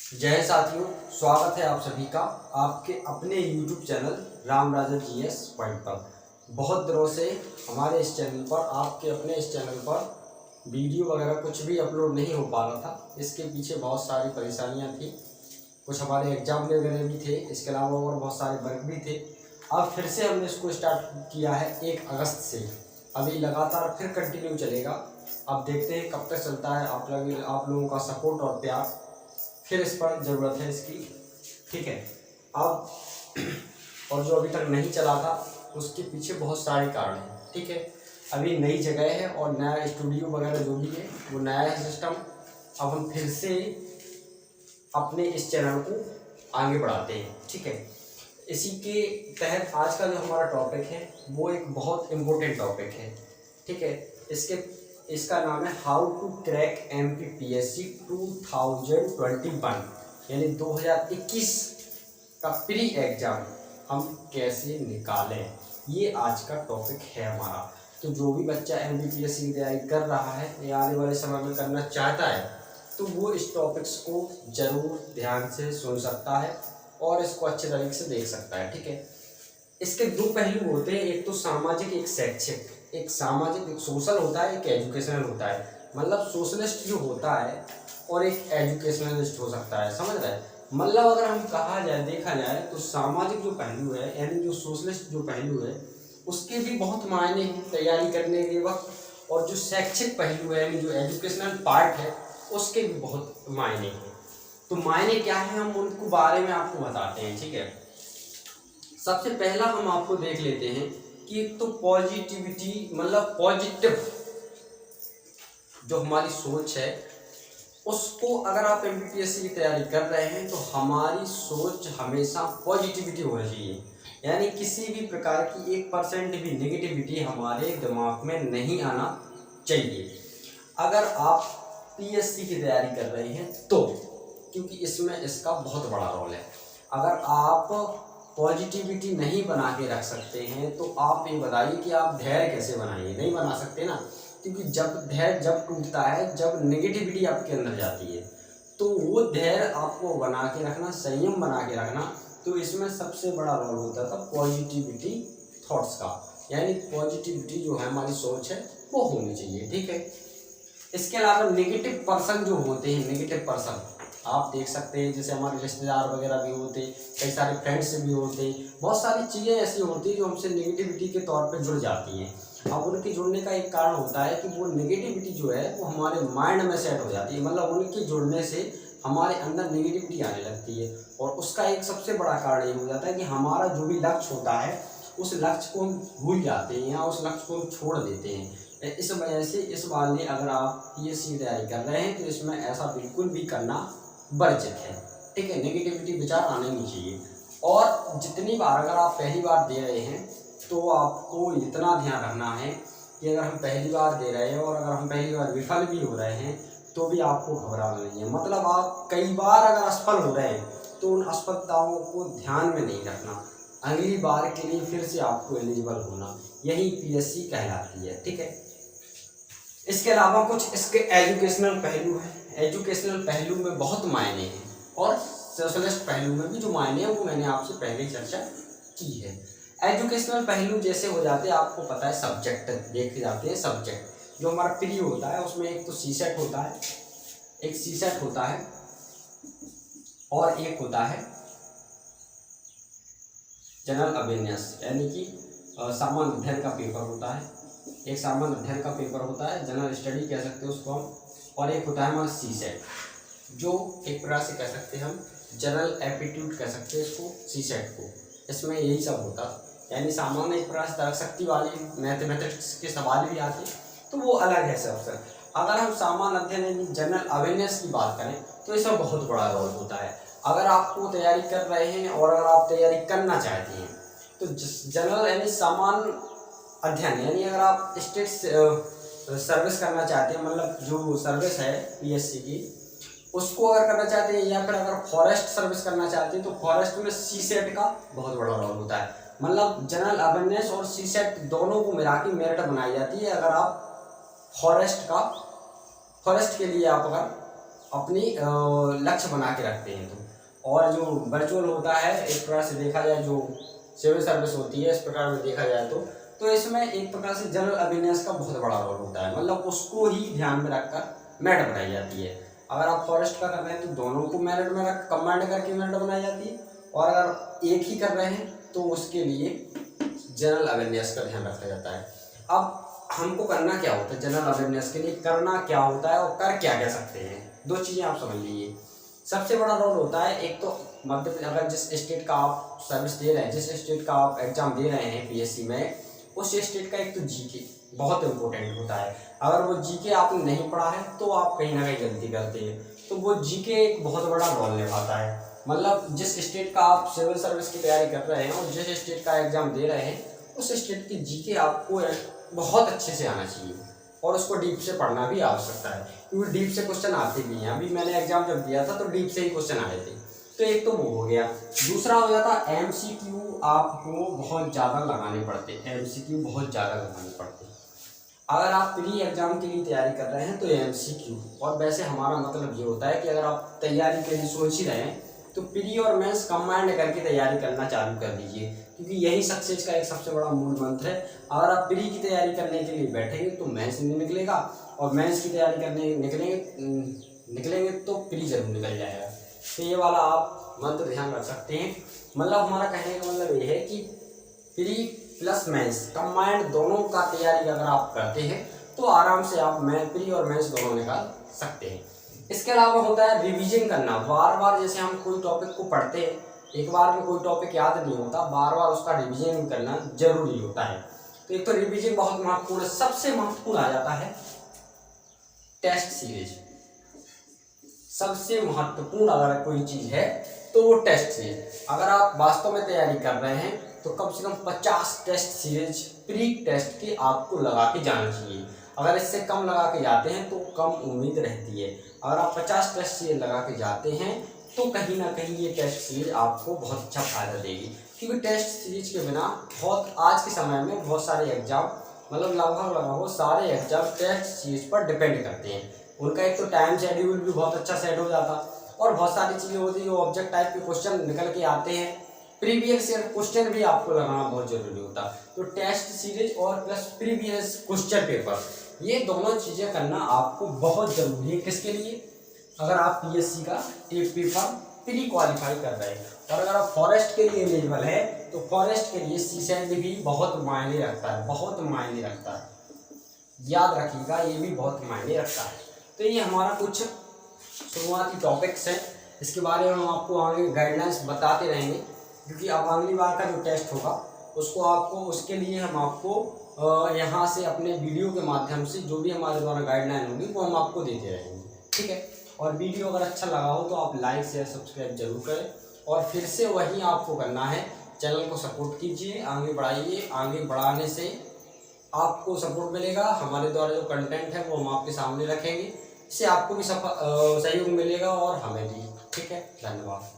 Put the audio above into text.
जय साथियों, स्वागत है आप सभी का आपके अपने YouTube चैनल राम राजा GS पॉइंट पर। बहुत दिनों से हमारे इस चैनल पर आपके अपने इस चैनल पर वीडियो वगैरह कुछ भी अपलोड नहीं हो पा रहा था। इसके पीछे बहुत सारी परेशानियां थी, कुछ हमारे एग्जाम वगैरह भी थे, इसके अलावा और बहुत सारे वर्क भी थे। अब फिर से हमने इसको स्टार्ट किया है 1 अगस्त से। अभी लगातार फिर कंटिन्यू चलेगा। अब देखते हैं कब तक चलता है। आप लोगों का सपोर्ट और प्यार फिर इस पर ज़रूरत है इसकी, ठीक है। अब और जो अभी तक नहीं चला था उसके पीछे बहुत सारे कारण हैं, ठीक है। अभी नई जगह है और नया स्टूडियो वगैरह जो भी है वो नया है सिस्टम। अब हम फिर से अपने इस चैनल को आगे बढ़ाते हैं, ठीक है। इसी के तहत आज का जो हमारा टॉपिक है वो एक बहुत इम्पोर्टेंट टॉपिक है, ठीक है। इसका नाम है हाउ टू क्रैक MPPSC 2021, यानी 2021 का प्री एग्जाम हम कैसे निकालें, ये आज का टॉपिक है हमारा। तो जो भी बच्चा MPPSC की तैयारी कर रहा है या आने वाले समय में करना चाहता है तो वो इस टॉपिक्स को जरूर ध्यान से सुन सकता है और इसको अच्छे तरीके से देख सकता है, ठीक है। इसके 2 पहलू होते हैं, एक तो सामाजिक, एक शैक्षिक। एक सामाजिक, एक सोशल होता है, एक एजुकेशनल होता है। मतलब सोशलिस्ट जो होता है और एक एजुकेशनलिस्ट हो सकता है, समझ रहे हैं। मतलब अगर हम कहा जाए, देखा जाए तो सामाजिक जो पहलू है यानी जो सोशलिस्ट जो पहलू है उसके भी बहुत मायने हैं तैयारी करने के वक्त, और जो शैक्षिक पहलू है यानी जो एजुकेशनल पार्ट है उसके भी बहुत मायने हैं। तो मायने क्या है हम उनको बारे में आपको बताते हैं, ठीक है। सबसे पहला हम आपको देख लेते हैं कि एक तो पॉजिटिविटी, मतलब पॉजिटिव जो हमारी सोच है उसको, अगर आप MPPSC की तैयारी कर रहे हैं तो हमारी सोच हमेशा पॉजिटिविटी होनी चाहिए। यानी किसी भी प्रकार की 1% भी नेगेटिविटी हमारे दिमाग में नहीं आना चाहिए अगर आप PSC की तैयारी कर रहे हैं तो, क्योंकि इसमें इसका बहुत बड़ा रोल है। अगर आप पॉजिटिविटी नहीं बना के रख सकते हैं तो आप ये बताइए कि आप धैर्य कैसे बनाएंगे। नहीं बना सकते ना, क्योंकि धैर्य जब टूटता है, जब नेगेटिविटी आपके अंदर जाती है, तो वो धैर्य आपको बना के रखना, संयम बना के रखना। तो इसमें सबसे बड़ा रोल होता था पॉजिटिविटी थॉट्स का, यानी पॉजिटिविटी जो है हमारी सोच है वो होनी चाहिए, ठीक है। इसके अलावा नेगेटिव पर्सन जो होते हैं, नेगेटिव पर्सन आप देख सकते हैं, जैसे हमारे रिश्तेदार वगैरह भी होते, कई सारे फ्रेंड्स भी होते, बहुत सारी चीज़ें ऐसी होती हैं जो हमसे नेगेटिविटी के तौर पे जुड़ जाती हैं। अब उनके जुड़ने का एक कारण होता है कि वो नेगेटिविटी जो है वो हमारे माइंड में सेट हो जाती है। मतलब उनके जुड़ने से हमारे अंदर नेगेटिविटी आने लगती है, और उसका एक सबसे बड़ा कारण ये हो जाता है कि हमारा जो भी लक्ष्य होता है उस लक्ष्य को हम भूल जाते हैं या उस लक्ष्य को हम छोड़ देते हैं। इस वजह से इस वाले अगर आप PSC की तैयारी कर रहे हैं तो इसमें ऐसा बिल्कुल भी करना वर्जित है, ठीक है। नेगेटिविटी विचार आने नहीं चाहिए। और जितनी बार अगर आप पहली बार दे रहे हैं तो आपको इतना ध्यान रखना है कि अगर हम पहली बार दे रहे हैं और अगर हम पहली बार विफल भी हो रहे हैं तो भी आपको घबराना नहीं है। मतलब आप कई बार अगर असफल हो रहे हैं तो उन असफलताओं को ध्यान में नहीं रखना, अगली बार के लिए फिर से आपको एलिजिबल होना, यही PSC कहलाती है, ठीक है। इसके अलावा कुछ इसके एजुकेशनल पहलू हैं। एजुकेशनल पहलू में बहुत मायने हैं और सोशलिस्ट पहलू में भी जो मायने हैं वो मैंने आपसे पहले ही चर्चा की है। एजुकेशनल पहलू जैसे हो जाते हैं, आपको पता है सब्जेक्ट देखे जाते हैं। सब्जेक्ट जो हमारा प्री होता है उसमें एक तो CSET होता है, एक CSET होता है और एक होता है जनरल अवेयरनेस, यानी कि सामान्य अध्ययन का पेपर होता है। एक सामान्य अध्ययन का पेपर होता है, जनरल स्टडी कह सकते हैं उसको हम, और एक होता है हमारा CSET जो एक प्रकार से कह सकते हैं हम जनरल एप्टीट्यूड कह सकते हैं इसको, CSET को। इसमें यही सब होता है, यानी सामान्य एक प्रकार से तर्क शक्ति वाले मैथमेटिक्स के सवाल भी आते हैं, तो वो अलग है सबसे। अगर हम सामान्य अध्ययन यानी जनरल अवेयरनेस की बात करें तो इसमें बहुत बड़ा रोल होता है। अगर आपको तैयारी कर रहे हैं और अगर आप तैयारी करना चाहते हैं तो जनरल यानी सामान्य अध्ययन, यानी अगर आप स्टेट सर्विस करना चाहते हैं, मतलब जो सर्विस है PSC की उसको अगर करना चाहते हैं, या फिर अगर फॉरेस्ट सर्विस करना चाहते हैं तो फॉरेस्ट में CSET का बहुत बड़ा रोल होता है। मतलब जनरल अवेयरनेस और CSET दोनों को मिला के मेरिट बनाई जाती है। अगर आप फॉरेस्ट के लिए आप अगर अपनी लक्ष्य बना के रखते हैं। तो और जो वर्चुअल होता है, एक प्रकार से देखा जाए जो सिविल सर्विस होती है, इस प्रकार में देखा जाए तो इसमें एक प्रकार से जनरल अवेयरनेस का बहुत बड़ा रोल होता है। मतलब उसको ही ध्यान में रखकर मेरिट बनाई जाती है। अगर आप फॉरेस्ट का कर रहे हैं तो दोनों को मेरिट में रख कंबाइंड करके मेरिट बनाई जाती है, और अगर एक ही कर रहे हैं तो उसके लिए जनरल अवेयरनेस का ध्यान रखा जाता है। अब हमको करना क्या होता है जनरल अवेयरनेस के लिए, करना क्या होता है और कर क्या क्या सकते हैं, दो चीज़ें आप समझ लीजिए। सबसे बड़ा रोल होता है, एक तो मध्य प्रदेश, अगर जिस स्टेट का आप सर्विस दे रहे हैं, जिस स्टेट का आप एग्जाम दे रहे हैं पीएससी में, उस स्टेट का एक तो जीके बहुत इम्पोर्टेंट होता है। अगर वो जीके आपने नहीं पढ़ा है तो आप कहीं ना कहीं गलती करते हैं, तो वो जीके एक बहुत बड़ा रोल निभाता है। मतलब जिस स्टेट का आप सिविल सर्विस की तैयारी कर रहे हैं और जिस स्टेट का एग्जाम दे रहे हैं, उस स्टेट की जीके आपको बहुत अच्छे से आना चाहिए, और उसको डीप से पढ़ना भी आवश्यकता है, क्योंकि डीप से क्वेश्चन आते भी हैं। अभी मैंने एग्जाम जब दिया था तो डीप से ही क्वेश्चन आए थे। तो एक तो वो हो गया। दूसरा हो जाता एमसीक्यू, आपको बहुत ज़्यादा लगाने पड़ते हैं, एमसीक्यू बहुत ज़्यादा लगाने पड़ते हैं। अगर आप प्री एग्जाम के लिए तैयारी कर रहे हैं तो एमसीक्यू, और वैसे हमारा मतलब ये होता है कि अगर आप तैयारी के लिए सोच ही रहे हैं तो प्री और मेंस कंबाइंड करके तैयारी करना चालू कर दीजिए, क्योंकि यही सक्सेस का एक सबसे बड़ा मूल मंत्र है। अगर आप प्री की तैयारी करने के लिए बैठेंगे तो मेंस नहीं निकलेगा, और मेंस की तैयारी करने निकलेंगे तो प्री जरूर निकल जाएगा। तो ये वाला आप मंत्र ध्यान रख सकते हैं। मतलब हमारा कहने का मतलब ये है कि प्री प्लस मेंस कंबाइंड दोनों का तैयारी अगर आप करते हैं तो आराम से आप प्री और मेंस दोनों निकाल सकते हैं। इसके अलावा होता है रिवीजन करना। बार बार जैसे हम कोई टॉपिक को पढ़ते हैं, एक बार में कोई टॉपिक याद नहीं होता, बार बार उसका रिवीजन करना जरूरी होता है। तो एक तो रिवीजन बहुत महत्वपूर्ण है। सबसे महत्वपूर्ण आ जाता है टेस्ट सीरीज। सबसे महत्वपूर्ण अगर कोई चीज है तो वो टेस्ट सीरीज। अगर आप वास्तव में तैयारी कर रहे हैं तो कम से कम 50 टेस्ट सीरीज प्री टेस्ट के आपको लगा के जाना चाहिए। अगर इससे कम लगा के जाते हैं तो कम उम्मीद रहती है। अगर आप 50 टेस्ट सीरीज लगा के जाते हैं तो कहीं ना कहीं ये टेस्ट सीरीज आपको बहुत अच्छा फायदा देगी, क्योंकि टेस्ट सीरीज के बिना बहुत आज के समय में बहुत सारे एग्जाम, मतलब लगभग सारे एग्जाम टेस्ट सीरीज पर डिपेंड करते हैं। उनका एक तो टाइम शेड्यूल भी बहुत अच्छा सेट हो जाता, और बहुत सारी चीज़ें होती है जो ऑब्जेक्ट टाइप के क्वेश्चन निकल के आते हैं, प्रीवियस ईयर क्वेश्चन भी आपको लगाना बहुत जरूरी होता। तो टेस्ट सीरीज और प्लस प्रीवियस क्वेश्चन पेपर, ये दोनों चीज़ें करना आपको बहुत ज़रूरी है। किसके लिए? अगर आप पीएससी का एक पेपर प्री क्वालिफाई कर रहे हैं, और अगर आप फॉरेस्ट के लिए एलिजिबल है तो फॉरेस्ट के लिए सीसेंट भी बहुत मायने रखता है, बहुत मायने रखता है। याद रखिएगा, ये भी बहुत मायने रखता है। तो ये हमारा कुछ शुरुआती टॉपिक्स हैं, इसके बारे में हम आपको आगे गाइडलाइंस बताते रहेंगे, क्योंकि अब अगली बार का जो टेस्ट होगा उसके लिए हम आपको यहाँ से अपने वीडियो के माध्यम से जो भी हमारे द्वारा गाइडलाइन होगी वो हम आपको देते रहेंगे, ठीक है। और वीडियो अगर अच्छा लगा हो तो आप लाइक शेयर सब्सक्राइब जरूर करें, और फिर से वही आपको करना है, चैनल को सपोर्ट कीजिए, आगे बढ़ाइए। आगे बढ़ाने से आपको सपोर्ट मिलेगा, हमारे द्वारा जो कंटेंट है वो हम आपके सामने रखेंगे, इससे आपको भी सहयोग मिलेगा और हमें भी, ठीक है। धन्यवाद।